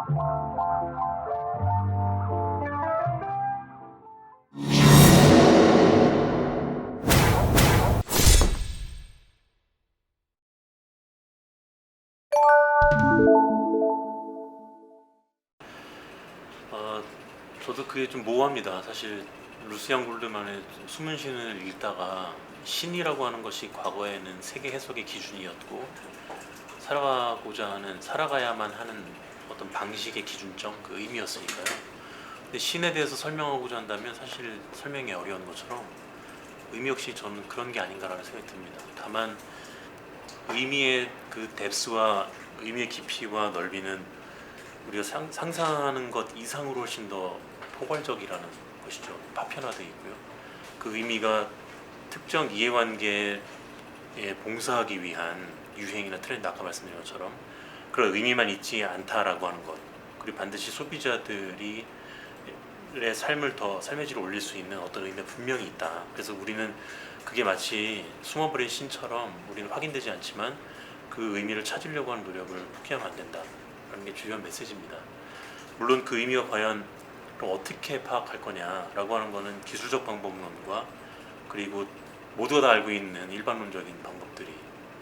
저도 그게 좀 모호합니다. 사실 루시안 골드만의 숨은 신을 읽다가 신이라고 하는 것이 과거에는 세계 해석의 기준이었고 살아가고자 하는, 살아가야만 하는 어떤 방식의 기준점, 그 의미였으니까요. 근데 신에 대해서 설명하고자 한다면 사실 설명이 어려운 것처럼 의미 역시 저는 그런 게 아닌가라는 생각이 듭니다. 다만 의미의 그 뎁스와 의미의 깊이와 넓이는 우리가 상상하는 것 이상으로 훨씬 더 포괄적이라는 것이죠. 파편화되어 있고요. 그 의미가 특정 이해관계에 봉사하기 위한 유행이나 트렌드, 아까 말씀드린 것처럼 그런 의미만 있지 않다라고 하는 것, 그리고 반드시 소비자들이 삶의 질을 올릴 수 있는 어떤 의미가 분명히 있다. 그래서 우리는 그게 마치 숨어버린 신처럼 우리는 확인되지 않지만 그 의미를 찾으려고 하는 노력을 포기하면 안 된다 라는 게 주요한 메시지입니다. 물론 그 의미가 과연 그럼 어떻게 파악할 거냐라고 하는 거는 기술적 방법론과 그리고 모두가 다 알고 있는 일반론적인 방법들이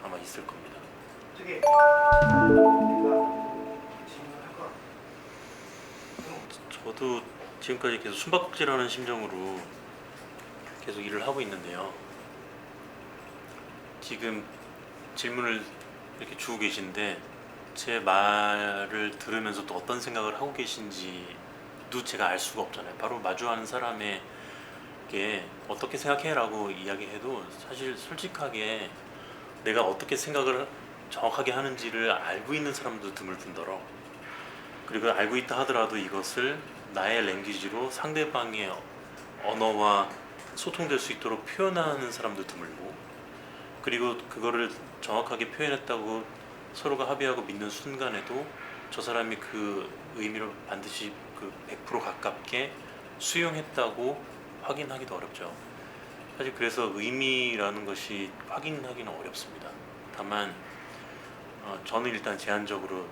아마 있을 겁니다. 저기 질문할 거. 저도 지금까지 계속 숨바꼭질하는 심정으로 계속 일을 하고 있는데요. 지금 질문을 이렇게 주고 계신데 제 말을 들으면서 또 어떤 생각을 하고 계신지도 제가 알 수가 없잖아요. 바로 마주하는 사람에게 어떻게 생각해? 라고 이야기해도 사실 솔직하게 내가 어떻게 생각을 정확하게 하는지를 알고 있는 사람도 드물 뿐더러, 그리고 알고 있다 하더라도 이것을 나의 랭귀지로 상대방의 언어와 소통될 수 있도록 표현하는 사람도 드물고, 그리고 그거를 정확하게 표현했다고 서로가 합의하고 믿는 순간에도 저 사람이 그 의미를 반드시 그 100% 가깝게 수용했다고 확인하기도 어렵죠. 사실 그래서 의미라는 것이 확인하기는 어렵습니다. 다만 저는 일단 제한적으로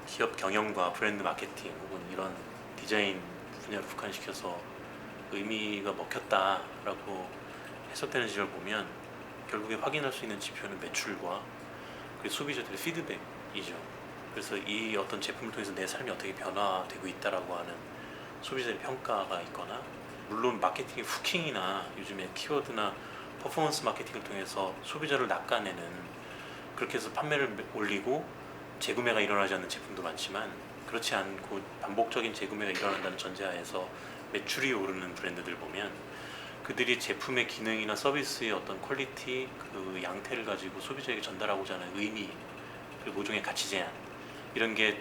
기업 경영과 브랜드 마케팅 혹은 이런 디자인 분야를 국한시켜서 의미가 먹혔다라고 해석되는 지점을 보면 결국에 확인할 수 있는 지표는 매출과 그리고 소비자들의 피드백이죠. 그래서 이 어떤 제품을 통해서 내 삶이 어떻게 변화되고 있다라고 하는 소비자의 평가가 있거나, 물론 마케팅의 후킹이나 요즘에 키워드나 퍼포먼스 마케팅을 통해서 소비자를 낚아내는, 그렇게 해서 판매를 올리고 재구매가 일어나지 않는 제품도 많지만 그렇지 않고 반복적인 재구매가 일어난다는 전제하에서 매출이 오르는 브랜드들 보면 그들이 제품의 기능이나 서비스의 어떤 퀄리티, 그 양태를 가지고 소비자에게 전달하고자 하는 의미, 그리고 모종의 가치 제한, 이런 게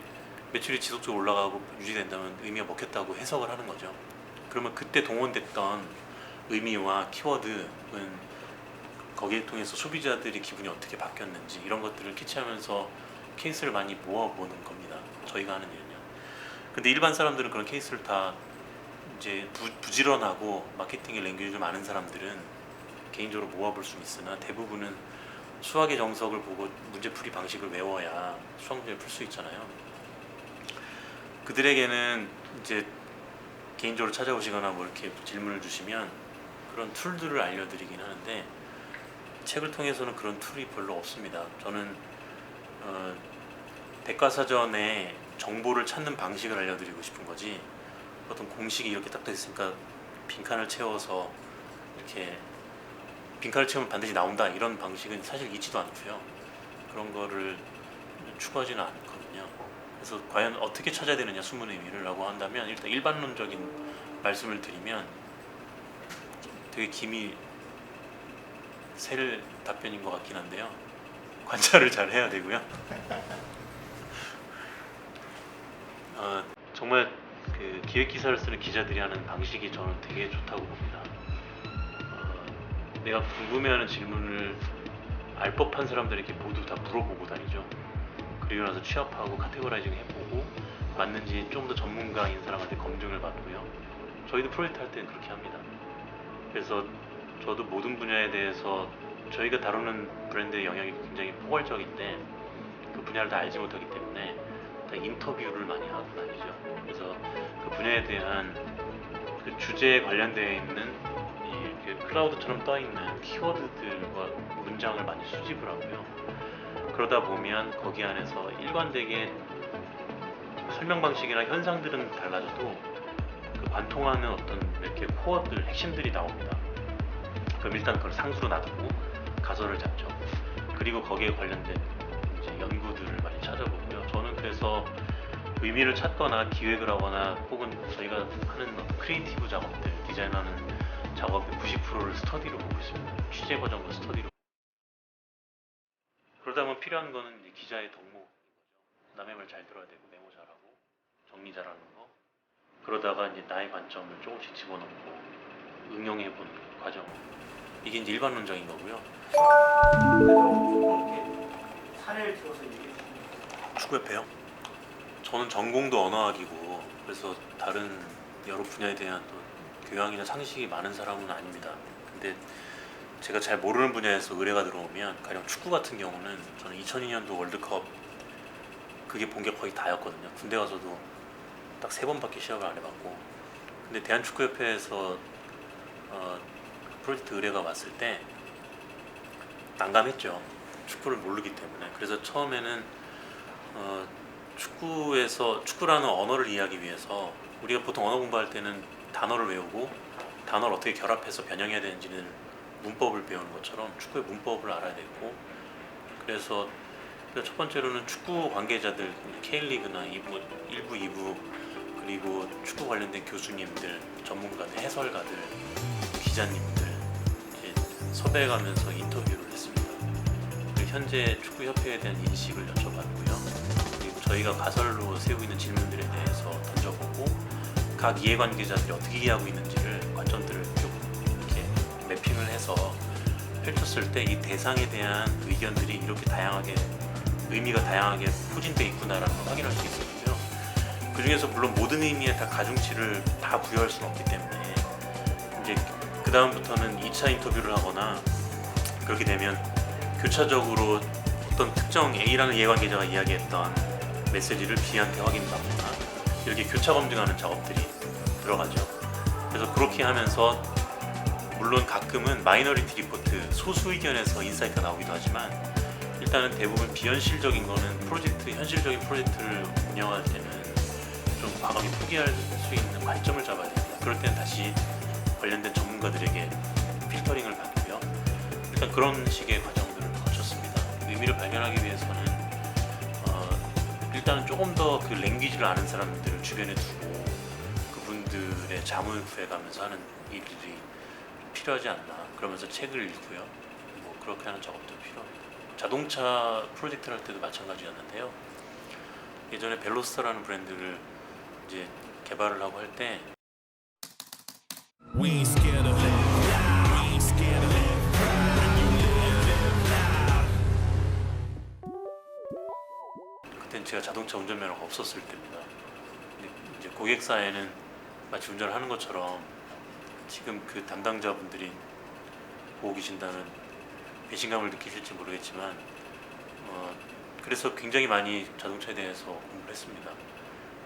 매출이 지속적으로 올라가고 유지된다면 의미가 먹혔다고 해석을 하는 거죠. 그러면 그때 동원됐던 의미와 키워드는 거기에 통해서 소비자들의 기분이 어떻게 바뀌었는지 이런 것들을 캐치하면서 케이스를 많이 모아보는 겁니다. 저희가 하는 일은요. 근데 일반 사람들은 그런 케이스를 다 이제 부지런하고 마케팅의 랭귀지를 좀 아는 사람들은 개인적으로 모아볼 수는 있으나 대부분은 수학의 정석을 보고 문제풀이 방식을 외워야 수학 문제를 풀 수 있잖아요. 그들에게는 이제 개인적으로 찾아오시거나 뭐 이렇게 질문을 주시면 그런 툴들을 알려드리긴 하는데 책을 통해서는 그런 툴이 별로 없습니다. 저는 백과사전에 정보를 찾는 방식을 알려드리고 싶은 거지, 어떤 공식이 이렇게 딱 돼 있으니까 빈칸을 채워서 이렇게 빈칸을 채우면 반드시 나온다 이런 방식은 사실 있지도 않고요. 그런 거를 추구하지는 않거든요. 그래서 과연 어떻게 찾아야 되느냐 숨은 의미를 라고 한다면, 일단 일반론적인 말씀을 드리면 되게 김이 셀 답변인 것 같긴 한데요. 관찰을 잘 해야 되고요. 정말 그 기획 기사를 쓰는 기자들이 하는 방식이 저는 되게 좋다고 봅니다. 내가 궁금해하는 질문을 알 법한 사람들에게 모두 다 물어보고 다니죠. 그리고 나서 취합하고 카테고라이징 해보고 맞는지 좀 더 전문가인 사람한테 검증을 받고요. 저희도 프로젝트 할 때는 그렇게 합니다. 그래서 저도 모든 분야에 대해서 저희가 다루는 브랜드의 영역이 굉장히 포괄적인데 그 분야를 다 알지 못하기 때문에 다 인터뷰를 많이 하고 다니죠. 그래서 그 분야에 대한 그 주제에 관련되어 있는 이렇게 클라우드처럼 떠 있는 키워드들과 문장을 많이 수집을 하고요. 그러다 보면 거기 안에서 일관되게 설명 방식이나 현상들은 달라져도 그 관통하는 어떤 몇 개 코어들, 핵심들이 나옵니다. 그럼 일단 그걸 상수로 놔두고 가설을 잡죠. 그리고 거기에 관련된 이제 연구들을 많이 찾아보고요. 저는 그래서 의미를 찾거나 기획을 하거나 혹은 저희가 하는 크리에이티브 작업들, 디자인하는 작업의 90%를 스터디로 보고 있습니다. 취재 과정과 스터디로. 그러다 보면 필요한 거는 이제 기자의 덕목인 거죠. 남의 말 잘 들어야 되고 메모 잘하고 정리 잘하는 거. 그러다가 이제 나의 관점을 조금씩 집어넣고 응용해보는 과정. 이게 이제 일반론적인 거고요. 그래도 이렇게 사례를 들어서 얘기해 주시면 축구협회요? 저는 전공도 언어학이고 그래서 다른 여러 분야에 대한 또 교양이나 상식이 많은 사람은 아닙니다. 근데 제가 잘 모르는 분야에서 의뢰가 들어오면 가령 축구 같은 경우는 저는 2002년도 월드컵 그게 본 게 거의 다였거든요. 군대 가서도 딱 3번밖에 시합을 안 해봤고 근데 대한축구협회에서 프로젝트 의뢰가 왔을 때 난감했죠. 축구를 모르기 때문에. 그래서 처음에는 축구라는 언어를 이해하기 위해서 우리가 보통 언어 공부할 때는 단어를 외우고 단어를 어떻게 결합해서 변형해야 되는지는 문법을 배우는 것처럼 축구의 문법을 알아야 되고 그래서 첫 번째로는 축구 관계자들 K리그나 1부, 2부 그리고 축구 관련된 교수님들, 전문가들, 해설가들, 기자님들 이제 섭외해가면서 인터뷰를 했습니다. 그리고 현재 축구협회에 대한 인식을 여쭤봤고요. 그리고 저희가 가설로 세우고 있는 질문들에 대해서 던져보고 각 이해관계자들이 어떻게 이해하고 있는지를 관점들을 쭉 이렇게 매핑을 해서 펼쳤을 때 이 대상에 대한 의견들이 이렇게 다양하게 의미가 다양하게 포진되어 있구나라는 걸 확인할 수 있었고요. 그 중에서 물론 모든 의미에 다 가중치를 다 부여할 수는 없기 때문에 이제 그 다음부터는 2차 인터뷰를 하거나 그렇게 되면 교차적으로 어떤 특정 A라는 이해관계자가 이야기했던 메시지를 B한테 확인받거나 이렇게 교차 검증하는 작업들이 들어가죠. 그래서 그렇게 하면서 물론 가끔은 마이너리티 리포트 소수 의견에서 인사이트가 나오기도 하지만 일단은 대부분 비현실적인 거는 현실적인 프로젝트를 운영할 때는 좀 과감히 포기할 수 있는 관점을 잡아야 됩니다. 그럴 때는 다시 관련된 전문가들에게 필터링을 받고요. 일단 그런 식의 과정들을 거쳤습니다. 의미를 발견하기 위해서는 일단은 조금 더 그 랭귀지를 아는 사람들을 주변에 두고 그분들의 자문을 구해가면서 하는 일들이 필요하지 않나. 그러면서 책을 읽고요. 뭐 그렇게 하는 작업도 필요합니다. 자동차 프로젝트를 할 때도 마찬가지였는데요. 예전에 벨로스터라는 브랜드를 이제 개발을 하고 할 때 We ain't scared of live loud. We ain't scared of live proud. And you live loud. 그땐 제가 자동차 운전면허가 없었을 때입니다. 근데 이제 고객사에는 마치 운전을 하는 것처럼 지금 그 담당자분들이 보고 계신다면 배신감을 느끼실지 모르겠지만 그래서 굉장히 많이 자동차에 대해서 공부를 했습니다.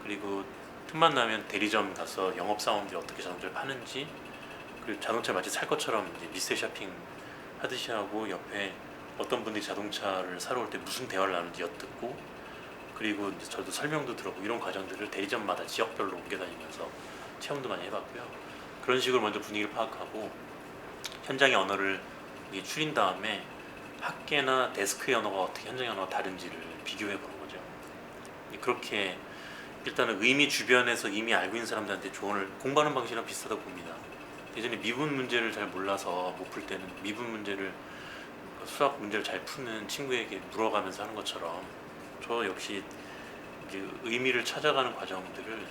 그리고 틈만 나면 대리점 가서 영업사원들이 어떻게 자동차를 파는지 그리고 자동차 마치 살 것처럼 이제 미세 쇼핑 하듯이 하고 옆에 어떤 분들이 자동차를 사러 올 때 무슨 대화를 나누는지 엿듣고 그리고 이제 저도 설명도 들어보고 이런 과정들을 대리점마다 지역별로 옮겨다니면서 체험도 많이 해봤고요. 그런 식으로 먼저 분위기를 파악하고 현장의 언어를 추린 다음에 학계나 데스크의 언어가 어떻게 현장의 언어가 다른지를 비교해 보는 거죠. 그렇게 일단은 의미 주변에서 이미 알고 있는 사람들한테 조언을 공부하는 방식이랑 비슷하다고 봅니다. 예전에 미분 문제를 잘 몰라서 못 풀 때는 미분 문제를 수학 문제를 잘 푸는 친구에게 물어가면서 하는 것처럼 저 역시 이제 의미를 찾아가는 과정들을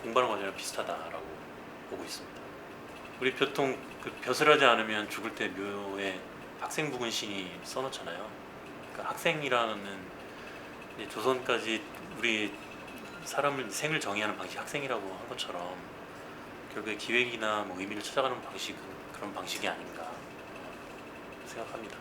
공부하는 과정이랑 비슷하다라고 보고 있습니다. 우리 보통 그 벼슬하지 않으면 죽을 때 묘에 학생부군 신이 써놓잖아요. 그러니까 학생이라는 이제 조선까지 우리 사람을 생을 정의하는 방식 학생이라고 한 것처럼 결국에 기획이나 뭐 의미를 찾아가는 방식은 그런 방식이 아닌가 생각합니다.